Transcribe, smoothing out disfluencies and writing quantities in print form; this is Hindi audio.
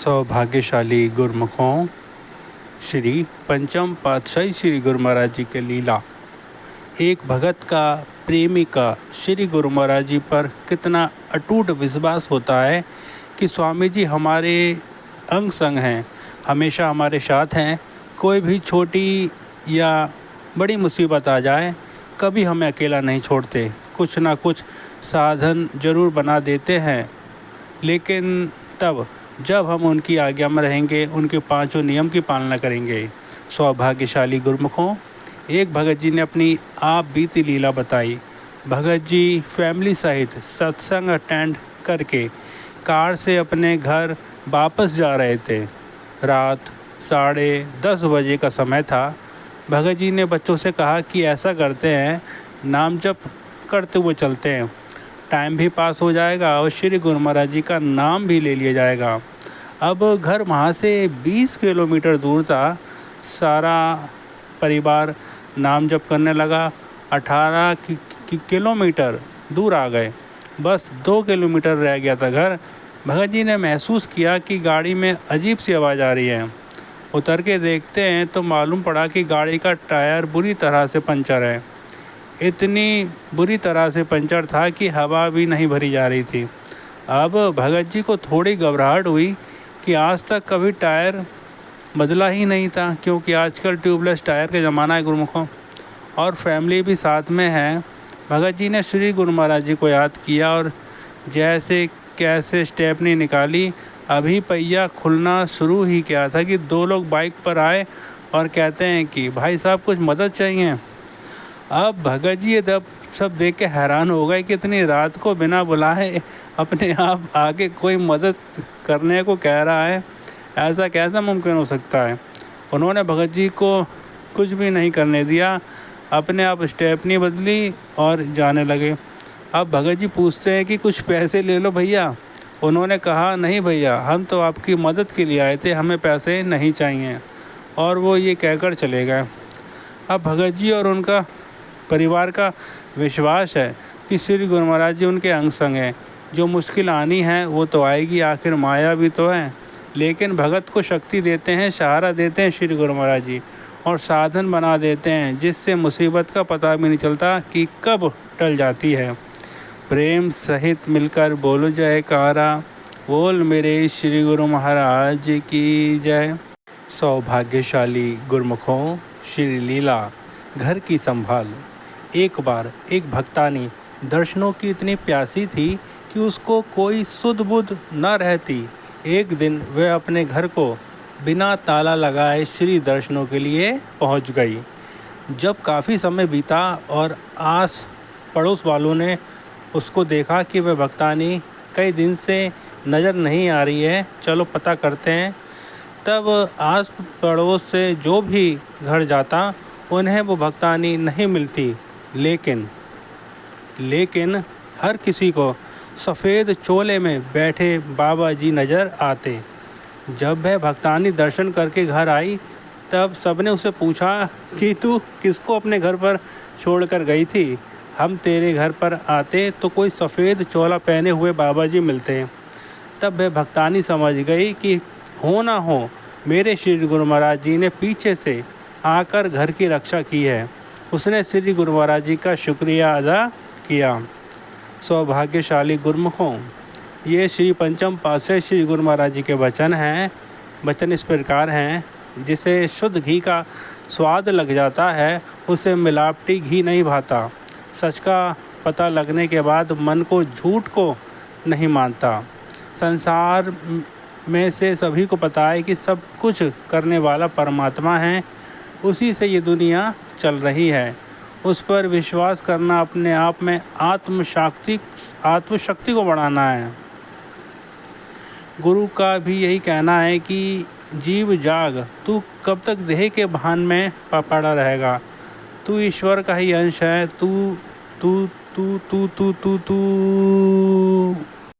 सौभाग्यशाली गुरमुखों, श्री पंचम पातशाही श्री गुरु महाराज जी के लीला। एक भगत का, प्रेमी का श्री गुरु महाराज जी पर कितना अटूट विश्वास होता है कि स्वामी जी हमारे अंग संग हैं, हमेशा हमारे साथ हैं। कोई भी छोटी या बड़ी मुसीबत आ जाए, कभी हमें अकेला नहीं छोड़ते, कुछ ना कुछ साधन ज़रूर बना देते हैं। लेकिन तब जब हम उनकी आज्ञा में रहेंगे, उनके पांचों नियम की पालना करेंगे। सौभाग्यशाली गुरमुखों, एक भगत जी ने अपनी आप बीती लीला बताई। भगत जी फैमिली सहित सत्संग अटेंड करके कार से अपने घर वापस जा रहे थे। रात 10:30 बजे का समय था। भगत जी ने बच्चों से कहा कि ऐसा करते हैं, नाम जप करते हुए चलते हैं, टाइम भी पास हो जाएगा और श्री गुरु महाराज जी का नाम भी ले लिया जाएगा। अब घर वहाँ से 20 किलोमीटर दूर था। सारा परिवार नाम जप करने लगा। 18 किलोमीटर दूर आ गए, बस 2 किलोमीटर रह गया था घर। भगत जी ने महसूस किया कि गाड़ी में अजीब सी आवाज़ आ रही है। उतर के देखते हैं तो मालूम पड़ा कि गाड़ी का टायर बुरी तरह से पंचर है। इतनी बुरी तरह से पंचर था कि हवा भी नहीं भरी जा रही थी। अब भगत जी को थोड़ी घबराहट हुई कि आज तक कभी टायर बदला ही नहीं था, क्योंकि आजकल ट्यूबलेस टायर का ज़माना है गुरुमुखों, और फैमिली भी साथ में है। भगत जी ने श्री गुरु महाराज जी को याद किया और जैसे कैसे स्टेपनी निकाली। अभी पहिया खुलना शुरू ही किया था कि 2 लोग बाइक पर आए और कहते हैं कि भाई साहब कुछ मदद चाहिए। अब भगत जी ये सब देख के हैरान हो गए कि इतनी रात को बिना बुलाए अपने आप आके कोई मदद करने को कह रहा है, ऐसा कैसा मुमकिन हो सकता है। उन्होंने भगत जी को कुछ भी नहीं करने दिया, अपने आप स्टेपनी बदली और जाने लगे। अब भगत जी पूछते हैं कि कुछ पैसे ले लो भैया। उन्होंने कहा नहीं भैया, हम तो आपकी मदद के लिए आए थे, हमें पैसे नहीं चाहिए, और वो ये कहकर चले गए। अब भगत जी और उनका परिवार का विश्वास है कि श्री गुरु महाराज जी उनके अंग संग हैं। जो मुश्किल आनी है वो तो आएगी, आखिर माया भी तो है। लेकिन भगत को शक्ति देते हैं, सहारा देते हैं श्री गुरु महाराज जी, और साधन बना देते हैं जिससे मुसीबत का पता भी नहीं चलता कि कब टल जाती है। प्रेम सहित मिलकर बोलो जयकारा, बोल मेरे श्री गुरु महाराज जी की जय। सौभाग्यशाली गुरमुखों, श्री लीला घर की संभाल। एक बार एक भक्तानी दर्शनों की इतनी प्यासी थी कि उसको कोई सुध बुध न रहती। एक दिन वह अपने घर को बिना ताला लगाए श्री दर्शनों के लिए पहुंच गई। जब काफ़ी समय बीता और आस पड़ोस वालों ने उसको देखा कि वह भक्तानी कई दिन से नज़र नहीं आ रही है, चलो पता करते हैं, तब आस पड़ोस से जो भी घर जाता उन्हें वो भक्तानी नहीं मिलती। लेकिन हर किसी को सफ़ेद चोले में बैठे बाबा जी नज़र आते। जब वह भक्तानी दर्शन करके घर आई, तब सबने उसे पूछा कि तू किसको अपने घर पर छोड़कर गई थी? हम तेरे घर पर आते तो कोई सफ़ेद चोला पहने हुए बाबा जी मिलते। तब वह भक्तानी समझ गई कि हो ना हो मेरे श्री गुरु महाराज जी ने पीछे से आकर घर की रक्षा की है। उसने श्री गुरु महाराज जी का शुक्रिया अदा किया। सौभाग्यशाली गुरमुखों, ये श्री पंचम पातशाही श्री गुरु महाराज जी के वचन हैं। वचन इस प्रकार हैं, जिसे शुद्ध घी का स्वाद लग जाता है उसे मिलावटी घी नहीं भाता। सच का पता लगने के बाद मन को झूठ को नहीं मानता। संसार में से सभी को पता है कि सब कुछ करने वाला परमात्मा है, उसी से ये दुनिया चल रही है। उस पर विश्वास करना अपने आप में आत्मशक्ति को बढ़ाना है। गुरु का भी यही कहना है कि जीव जाग, तू कब तक देह के भान में पड़ा रहेगा? तू ईश्वर का ही अंश है। तू तू तू तू तू तू तू